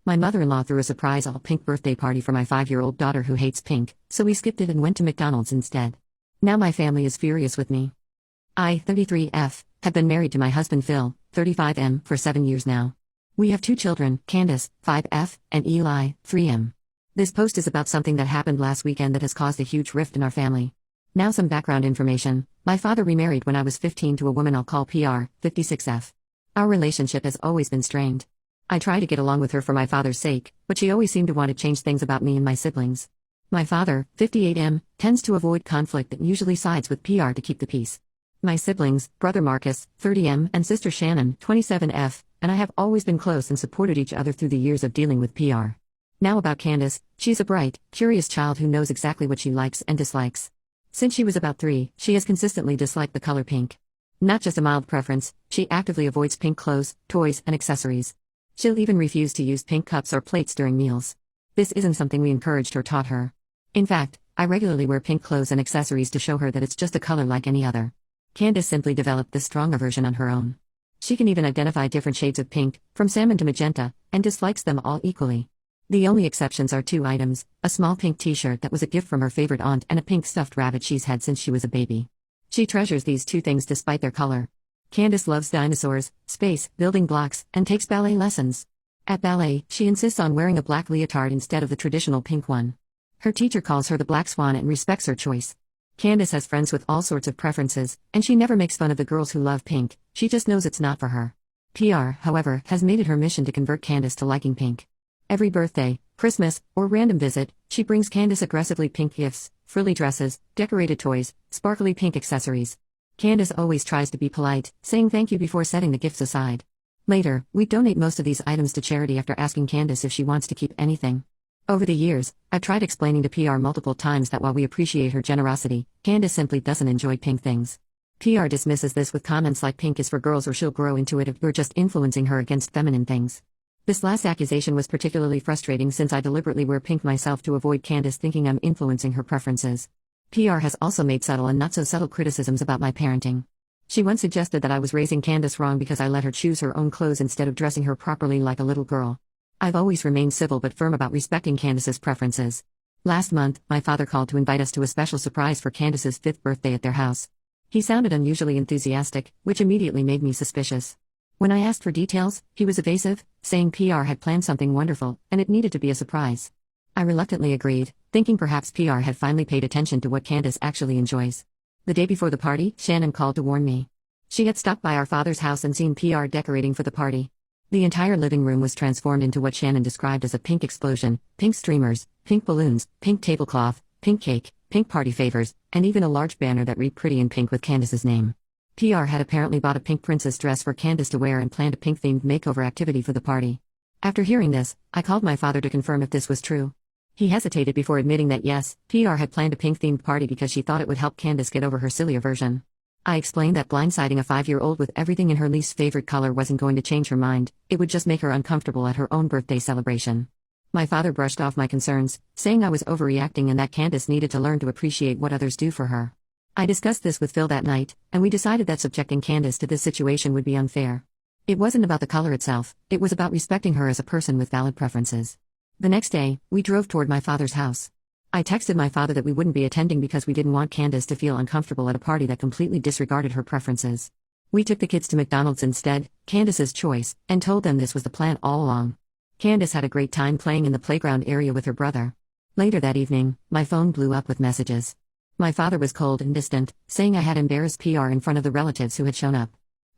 My mother-in-law threw a surprise all-pink birthday party for my 5-year-old daughter who hates pink, so we skipped it and went to McDonald's instead. Now my family is furious with me. I, 33F, have been married to my husband Phil, 35M, for 7 years now. We have 2 children, Candace, 5F, and Eli, 3M. This post is about something that happened last weekend that has caused a huge rift in our family. Now some background information. My father remarried when I was 15 to a woman I'll call PR, 56F. Our relationship has always been strained. I try to get along with her for my father's sake, but she always seemed to want to change things about me and my siblings. My father, 58M, tends to avoid conflict and usually sides with PR to keep the peace. My siblings, brother Marcus, 30M, and sister Shannon, 27F, and I have always been close and supported each other through the years of dealing with PR. Now about Candace, she's a bright, curious child who knows exactly what she likes and dislikes. Since she was about 3, she has consistently disliked the color pink. Not just a mild preference, she actively avoids pink clothes, toys, and accessories. She'll even refuse to use pink cups or plates during meals. This isn't something we encouraged or taught her. In fact, I regularly wear pink clothes and accessories to show her that it's just a color like any other. Candace simply developed this strong aversion on her own. She can even identify different shades of pink, from salmon to magenta, and dislikes them all equally. The only exceptions are 2 items, a small pink t-shirt that was a gift from her favorite aunt and a pink stuffed rabbit she's had since she was a baby. She treasures these 2 things despite their color. Candace loves dinosaurs, space, building blocks, and takes ballet lessons. At ballet, she insists on wearing a black leotard instead of the traditional pink one. Her teacher calls her the Black Swan and respects her choice. Candace has friends with all sorts of preferences, and she never makes fun of the girls who love pink, she just knows it's not for her. PR, however, has made it her mission to convert Candace to liking pink. Every birthday, Christmas, or random visit, she brings Candace aggressively pink gifts, frilly dresses, decorated toys, sparkly pink accessories. Candace always tries to be polite, saying thank you before setting the gifts aside. Later, we donate most of these items to charity after asking Candace if she wants to keep anything. Over the years, I've tried explaining to PR multiple times that while we appreciate her generosity, Candace simply doesn't enjoy pink things. PR dismisses this with comments like pink is for girls or she'll grow into it if we're just influencing her against feminine things. This last accusation was particularly frustrating since I deliberately wear pink myself to avoid Candace thinking I'm influencing her preferences. PR has also made subtle and not-so-subtle criticisms about my parenting. She once suggested that I was raising Candace wrong because I let her choose her own clothes instead of dressing her properly like a little girl. I've always remained civil but firm about respecting Candace's preferences. Last month, my father called to invite us to a special surprise for Candace's 5th birthday at their house. He sounded unusually enthusiastic, which immediately made me suspicious. When I asked for details, he was evasive, saying PR had planned something wonderful, and it needed to be a surprise. I reluctantly agreed, thinking perhaps PR had finally paid attention to what Candace actually enjoys. The day before the party, Shannon called to warn me. She had stopped by our father's house and seen PR decorating for the party. The entire living room was transformed into what Shannon described as a pink explosion, pink streamers, pink balloons, pink tablecloth, pink cake, pink party favors, and even a large banner that read pretty in pink with Candace's name. PR had apparently bought a pink princess dress for Candace to wear and planned a pink-themed makeover activity for the party. After hearing this, I called my father to confirm if this was true. He hesitated before admitting that yes, PR had planned a pink-themed party because she thought it would help Candace get over her silly aversion. I explained that blindsiding a 5-year-old with everything in her least favorite color wasn't going to change her mind, it would just make her uncomfortable at her own birthday celebration. My father brushed off my concerns, saying I was overreacting and that Candace needed to learn to appreciate what others do for her. I discussed this with Phil that night, and we decided that subjecting Candace to this situation would be unfair. It wasn't about the color itself, it was about respecting her as a person with valid preferences. The next day, we drove toward my father's house. I texted my father that we wouldn't be attending because we didn't want Candace to feel uncomfortable at a party that completely disregarded her preferences. We took the kids to McDonald's instead, Candace's choice, and told them this was the plan all along. Candace had a great time playing in the playground area with her brother. Later that evening, my phone blew up with messages. My father was cold and distant, saying I had embarrassed PR in front of the relatives who had shown up.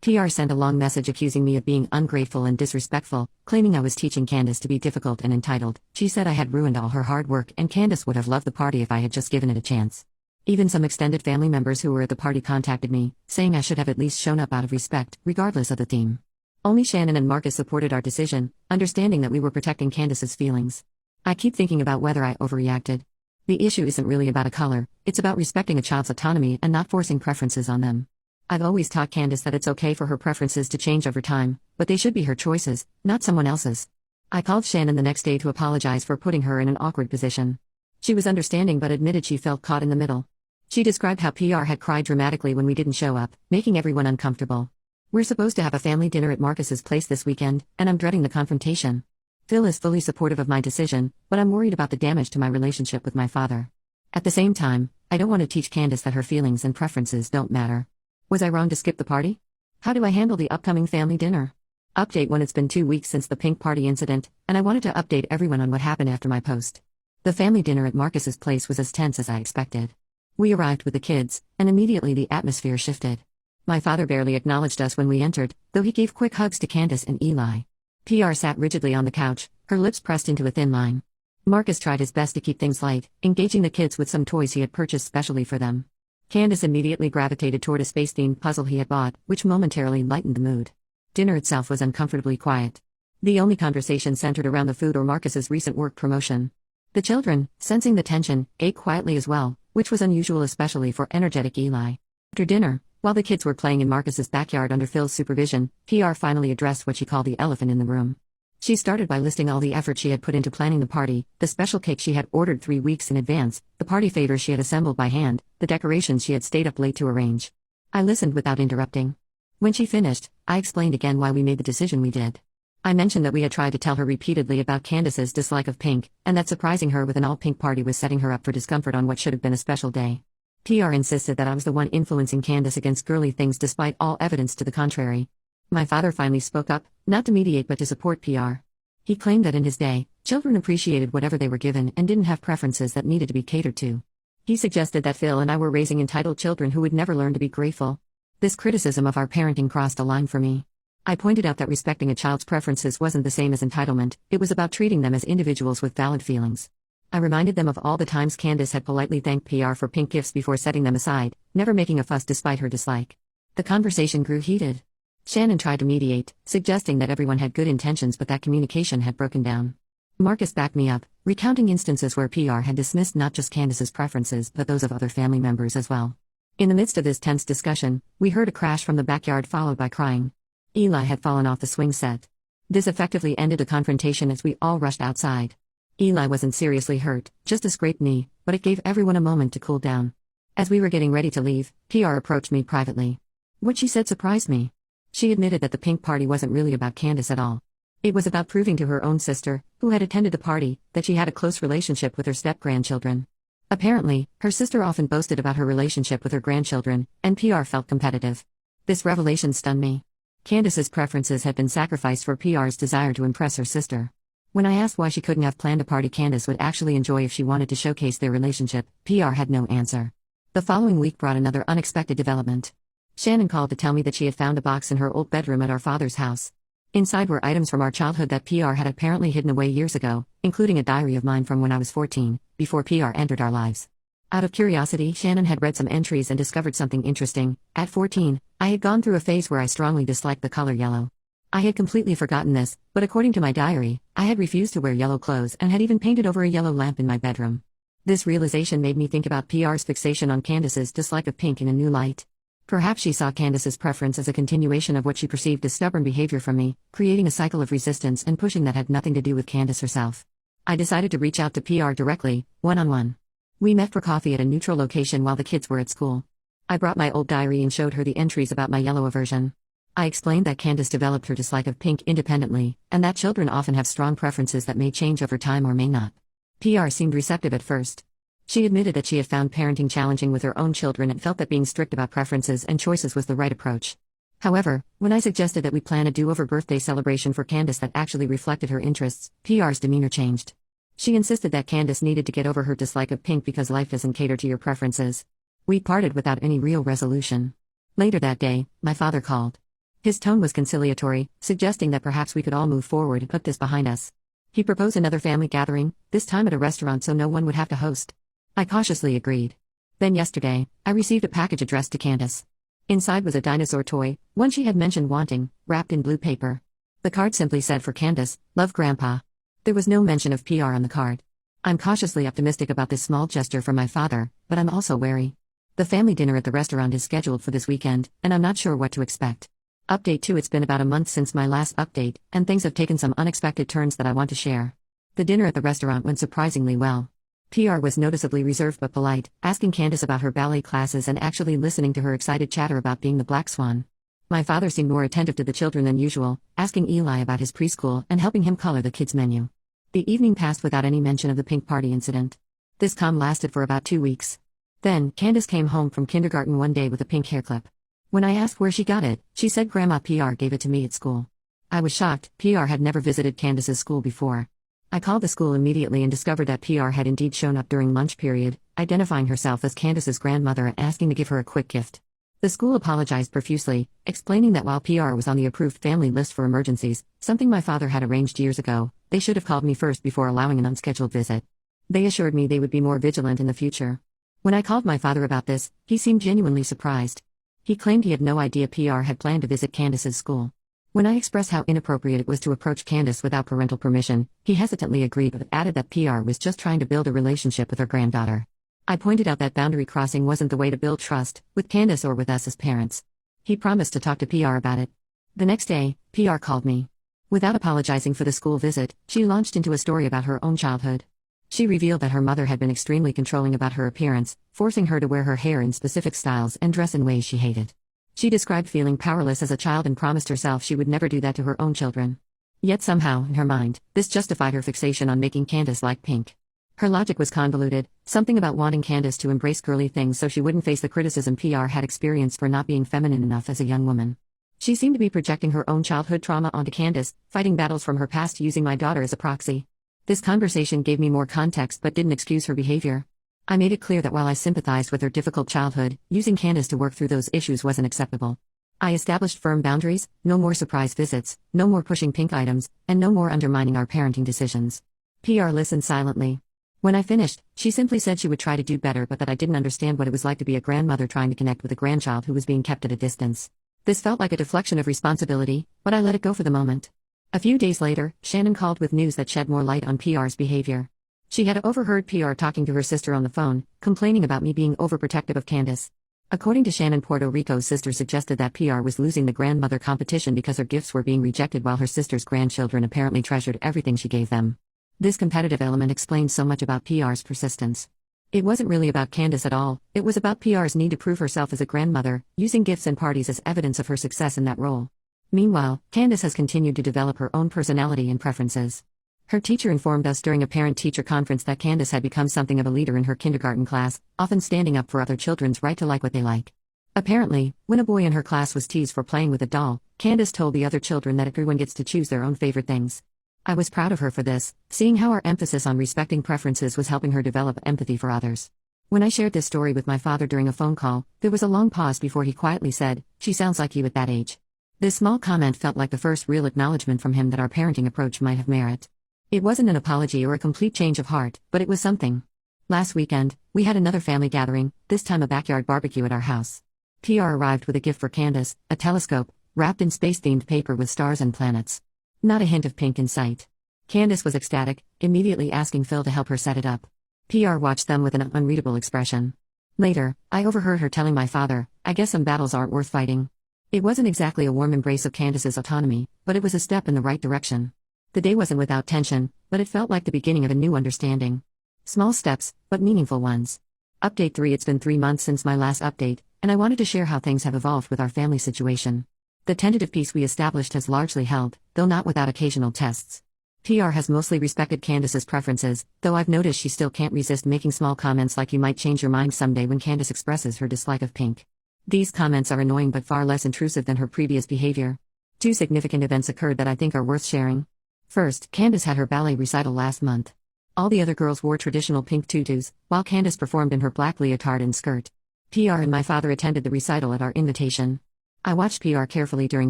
PR sent a long message accusing me of being ungrateful and disrespectful, claiming I was teaching Candace to be difficult and entitled. She said I had ruined all her hard work and Candace would have loved the party if I had just given it a chance. Even some extended family members who were at the party contacted me, saying I should have at least shown up out of respect, regardless of the theme. Only Shannon and Marcus supported our decision, understanding that we were protecting Candace's feelings. I keep thinking about whether I overreacted. The issue isn't really about a color, it's about respecting a child's autonomy and not forcing preferences on them. I've always taught Candace that it's okay for her preferences to change over time, but they should be her choices, not someone else's. I called Shannon the next day to apologize for putting her in an awkward position. She was understanding but admitted she felt caught in the middle. She described how PR had cried dramatically when we didn't show up, making everyone uncomfortable. We're supposed to have a family dinner at Marcus's place this weekend, and I'm dreading the confrontation. Phil is fully supportive of my decision, but I'm worried about the damage to my relationship with my father. At the same time, I don't want to teach Candace that her feelings and preferences don't matter. Was I wrong to skip the party? How do I handle the upcoming family dinner? Update 1. It's been 2 weeks since the pink party incident, and I wanted to update everyone on what happened after my post. The family dinner at Marcus's place was as tense as I expected. We arrived with the kids, and immediately the atmosphere shifted. My father barely acknowledged us when we entered, though he gave quick hugs to Candace and Eli. PR sat rigidly on the couch, her lips pressed into a thin line. Marcus tried his best to keep things light, engaging the kids with some toys he had purchased specially for them. Candace immediately gravitated toward a space-themed puzzle he had bought, which momentarily lightened the mood. Dinner itself was uncomfortably quiet. The only conversation centered around the food or Marcus's recent work promotion. The children, sensing the tension, ate quietly as well, which was unusual especially for energetic Eli. After dinner, while the kids were playing in Marcus's backyard under Phil's supervision, PR finally addressed what she called the elephant in the room. She started by listing all the effort she had put into planning the party, the special cake she had ordered 3 weeks in advance, the party favors she had assembled by hand, the decorations she had stayed up late to arrange. I listened without interrupting. When she finished, I explained again why we made the decision we did. I mentioned that we had tried to tell her repeatedly about Candace's dislike of pink, and that surprising her with an all-pink party was setting her up for discomfort on what should have been a special day. PR insisted that I was the one influencing Candace against girly things despite all evidence to the contrary. My father finally spoke up, not to mediate but to support PR. He claimed that in his day, children appreciated whatever they were given and didn't have preferences that needed to be catered to. He suggested that Phil and I were raising entitled children who would never learn to be grateful. This criticism of our parenting crossed a line for me. I pointed out that respecting a child's preferences wasn't the same as entitlement, it was about treating them as individuals with valid feelings. I reminded them of all the times Candace had politely thanked PR for pink gifts before setting them aside, never making a fuss despite her dislike. The conversation grew heated. Shannon tried to mediate, suggesting that everyone had good intentions but that communication had broken down. Marcus backed me up, recounting instances where PR had dismissed not just Candace's preferences but those of other family members as well. In the midst of this tense discussion, we heard a crash from the backyard followed by crying. Eli had fallen off the swing set. This effectively ended the confrontation as we all rushed outside. Eli wasn't seriously hurt, just a scraped knee, but it gave everyone a moment to cool down. As we were getting ready to leave, PR approached me privately. What she said surprised me. She admitted that the pink party wasn't really about Candace at all. It was about proving to her own sister, who had attended the party, that she had a close relationship with her step-grandchildren. Apparently, her sister often boasted about her relationship with her grandchildren, and PR felt competitive. This revelation stunned me. Candace's preferences had been sacrificed for PR's desire to impress her sister. When I asked why she couldn't have planned a party Candace would actually enjoy if she wanted to showcase their relationship, PR had no answer. The following week brought another unexpected development. Shannon called to tell me that she had found a box in her old bedroom at our father's house. Inside were items from our childhood that PR had apparently hidden away years ago, including a diary of mine from when I was 14, before PR entered our lives. Out of curiosity, Shannon had read some entries and discovered something interesting. At 14, I had gone through a phase where I strongly disliked the color yellow. I had completely forgotten this, but according to my diary, I had refused to wear yellow clothes and had even painted over a yellow lamp in my bedroom. This realization made me think about PR's fixation on Candace's dislike of pink in a new light. Perhaps she saw Candace's preference as a continuation of what she perceived as stubborn behavior from me, creating a cycle of resistance and pushing that had nothing to do with Candace herself. I decided to reach out to PR directly, one-on-one. We met for coffee at a neutral location while the kids were at school. I brought my old diary and showed her the entries about my yellow aversion. I explained that Candace developed her dislike of pink independently, and that children often have strong preferences that may change over time or may not. PR seemed receptive at first. She admitted that she had found parenting challenging with her own children and felt that being strict about preferences and choices was the right approach. However, when I suggested that we plan a do-over birthday celebration for Candace that actually reflected her interests, PR's demeanor changed. She insisted that Candace needed to get over her dislike of pink because life doesn't cater to your preferences. We parted without any real resolution. Later that day, my father called. His tone was conciliatory, suggesting that perhaps we could all move forward and put this behind us. He proposed another family gathering, this time at a restaurant so no one would have to host. I cautiously agreed. Then yesterday, I received a package addressed to Candace. Inside was a dinosaur toy, one she had mentioned wanting, wrapped in blue paper. The card simply said for Candace, "Love Grandpa." There was no mention of PR on the card. I'm cautiously optimistic about this small gesture from my father, but I'm also wary. The family dinner at the restaurant is scheduled for this weekend, and I'm not sure what to expect. Update 2. It's been about a month since my last update, and things have taken some unexpected turns that I want to share. The dinner at the restaurant went surprisingly well. PR was noticeably reserved but polite, asking Candace about her ballet classes and actually listening to her excited chatter about being the Black Swan. My father seemed more attentive to the children than usual, asking Eli about his preschool and helping him color the kids' menu. The evening passed without any mention of the pink party incident. This calm lasted for about 2 weeks. Then, Candace came home from kindergarten one day with a pink hair clip. When I asked where she got it, she said Grandma PR gave it to me at school. I was shocked. PR had never visited Candace's school before. I called the school immediately and discovered that PR had indeed shown up during lunch period, identifying herself as Candace's grandmother and asking to give her a quick gift. The school apologized profusely, explaining that while PR was on the approved family list for emergencies, something my father had arranged years ago, they should have called me first before allowing an unscheduled visit. They assured me they would be more vigilant in the future. When I called my father about this, he seemed genuinely surprised. He claimed he had no idea PR had planned to visit Candace's school. When I expressed how inappropriate it was to approach Candace without parental permission, he hesitantly agreed but added that PR was just trying to build a relationship with her granddaughter. I pointed out that boundary crossing wasn't the way to build trust, with Candace or with us as parents. He promised to talk to PR about it. The next day, PR called me. Without apologizing for the school visit, she launched into a story about her own childhood. She revealed that her mother had been extremely controlling about her appearance, forcing her to wear her hair in specific styles and dress in ways she hated. She described feeling powerless as a child and promised herself she would never do that to her own children. Yet somehow, in her mind, this justified her fixation on making Candace like pink. Her logic was convoluted, something about wanting Candace to embrace girly things so she wouldn't face the criticism PR had experienced for not being feminine enough as a young woman. She seemed to be projecting her own childhood trauma onto Candace, fighting battles from her past using my daughter as a proxy. This conversation gave me more context but didn't excuse her behavior. I made it clear that while I sympathized with her difficult childhood, using Candace to work through those issues wasn't acceptable. I established firm boundaries: no more surprise visits, no more pushing pink items, and no more undermining our parenting decisions. PR listened silently. When I finished, she simply said she would try to do better but that I didn't understand what it was like to be a grandmother trying to connect with a grandchild who was being kept at a distance. This felt like a deflection of responsibility, but I let it go for the moment. A few days later, Shannon called with news that shed more light on PR's behavior. She had overheard PR talking to her sister on the phone, complaining about me being overprotective of Candace. According to Shannon, Puerto Rico's sister suggested that PR was losing the grandmother competition because her gifts were being rejected while her sister's grandchildren apparently treasured everything she gave them. This competitive element explains so much about PR's persistence. It wasn't really about Candace at all, it was about PR's need to prove herself as a grandmother, using gifts and parties as evidence of her success in that role. Meanwhile, Candace has continued to develop her own personality and preferences. Her teacher informed us during a parent-teacher conference that Candace had become something of a leader in her kindergarten class, often standing up for other children's right to like what they like. Apparently, when a boy in her class was teased for playing with a doll, Candace told the other children that everyone gets to choose their own favorite things. I was proud of her for this, seeing how our emphasis on respecting preferences was helping her develop empathy for others. When I shared this story with my father during a phone call, there was a long pause before he quietly said, "She sounds like you at that age." This small comment felt like the first real acknowledgement from him that our parenting approach might have merit. It wasn't an apology or a complete change of heart, but it was something. Last weekend, we had another family gathering, this time a backyard barbecue at our house. PR arrived with a gift for Candace, a telescope, wrapped in space-themed paper with stars and planets. Not a hint of pink in sight. Candace was ecstatic, immediately asking Phil to help her set it up. PR watched them with an unreadable expression. Later, I overheard her telling my father, "I guess some battles aren't worth fighting." It wasn't exactly a warm embrace of Candace's autonomy, but it was a step in the right direction. The day wasn't without tension, but it felt like the beginning of a new understanding. Small steps, but meaningful ones. Update 3: It's been 3 months since my last update, and I wanted to share how things have evolved with our family situation. The tentative peace we established has largely held, though not without occasional tests. PR has mostly respected Candace's preferences, though I've noticed she still can't resist making small comments like "you might change your mind someday" when Candace expresses her dislike of pink. These comments are annoying but far less intrusive than her previous behavior. 2 significant events occurred that I think are worth sharing. First, Candace had her ballet recital last month. All the other girls wore traditional pink tutus, while Candace performed in her black leotard and skirt. PR and my father attended the recital at our invitation. I watched PR carefully during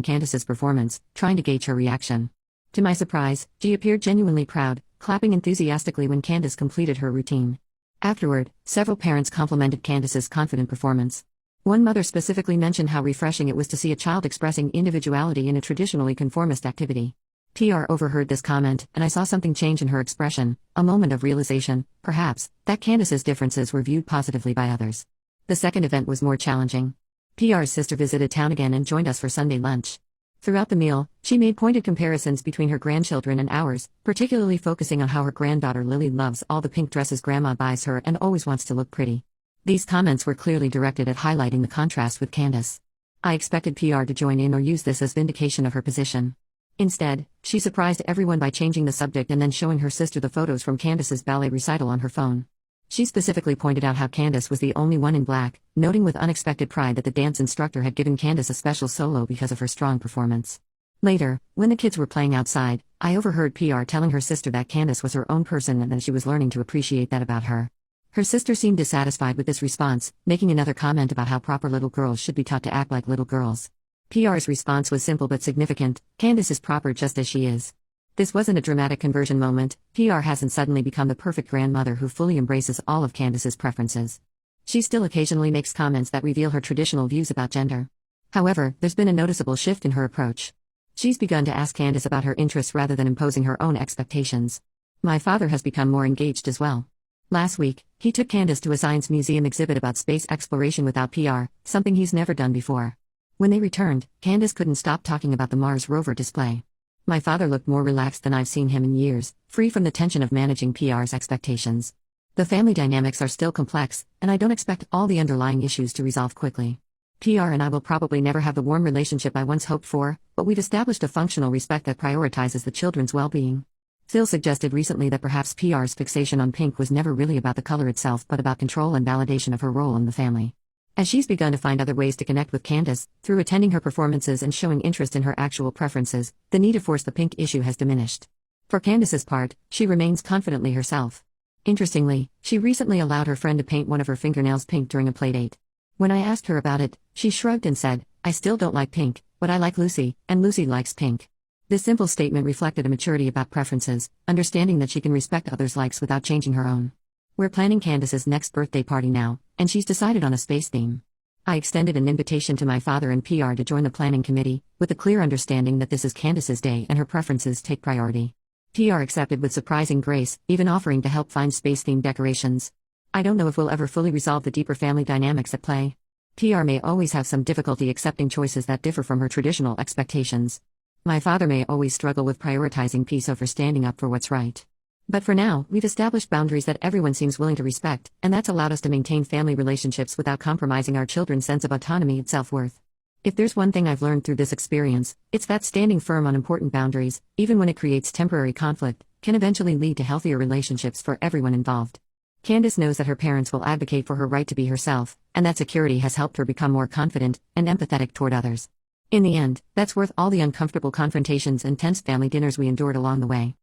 Candace's performance, trying to gauge her reaction. To my surprise, she appeared genuinely proud, clapping enthusiastically when Candace completed her routine. Afterward, several parents complimented Candace's confident performance. One mother specifically mentioned how refreshing it was to see a child expressing individuality in a traditionally conformist activity. PR overheard this comment, and I saw something change in her expression, a moment of realization, perhaps, that Candace's differences were viewed positively by others. The second event was more challenging. PR's sister visited town again and joined us for Sunday lunch. Throughout the meal, she made pointed comparisons between her grandchildren and ours, particularly focusing on how her granddaughter Lily loves all the pink dresses Grandma buys her and always wants to look pretty. These comments were clearly directed at highlighting the contrast with Candace. I expected PR to join in or use this as vindication of her position. Instead, she surprised everyone by changing the subject and then showing her sister the photos from Candace's ballet recital on her phone. She specifically pointed out how Candace was the only one in black, noting with unexpected pride that the dance instructor had given Candace a special solo because of her strong performance. Later, when the kids were playing outside, I overheard PR telling her sister that Candace was her own person and that she was learning to appreciate that about her. Her sister seemed dissatisfied with this response, making another comment about how proper little girls should be taught to act like little girls. PR's response was simple but significant: Candace is proper just as she is. This wasn't a dramatic conversion moment. PR hasn't suddenly become the perfect grandmother who fully embraces all of Candace's preferences. She still occasionally makes comments that reveal her traditional views about gender. However, there's been a noticeable shift in her approach. She's begun to ask Candace about her interests rather than imposing her own expectations. My father has become more engaged as well. Last week, he took Candace to a science museum exhibit about space exploration without PR, something he's never done before. When they returned, Candace couldn't stop talking about the Mars rover display. My father looked more relaxed than I've seen him in years, free from the tension of managing PR's expectations. The family dynamics are still complex, and I don't expect all the underlying issues to resolve quickly. PR and I will probably never have the warm relationship I once hoped for, but we've established a functional respect that prioritizes the children's well-being. Phil suggested recently that perhaps PR's fixation on pink was never really about the color itself but about control and validation of her role in the family. As she's begun to find other ways to connect with Candace, through attending her performances and showing interest in her actual preferences, the need to force the pink issue has diminished. For Candace's part, she remains confidently herself. Interestingly, she recently allowed her friend to paint one of her fingernails pink during a playdate. When I asked her about it, she shrugged and said, "I still don't like pink, but I like Lucy, and Lucy likes pink." This simple statement reflected a maturity about preferences, understanding that she can respect others' likes without changing her own. We're planning Candace's next birthday party now, and she's decided on a space theme. I extended an invitation to my father and PR to join the planning committee, with a clear understanding that this is Candace's day and her preferences take priority. PR accepted with surprising grace, even offering to help find space-themed decorations. I don't know if we'll ever fully resolve the deeper family dynamics at play. PR may always have some difficulty accepting choices that differ from her traditional expectations. My father may always struggle with prioritizing peace over standing up for what's right. But for now, we've established boundaries that everyone seems willing to respect, and that's allowed us to maintain family relationships without compromising our children's sense of autonomy and self-worth. If there's one thing I've learned through this experience, it's that standing firm on important boundaries, even when it creates temporary conflict, can eventually lead to healthier relationships for everyone involved. Candace knows that her parents will advocate for her right to be herself, and that security has helped her become more confident and empathetic toward others. In the end, that's worth all the uncomfortable confrontations and tense family dinners we endured along the way.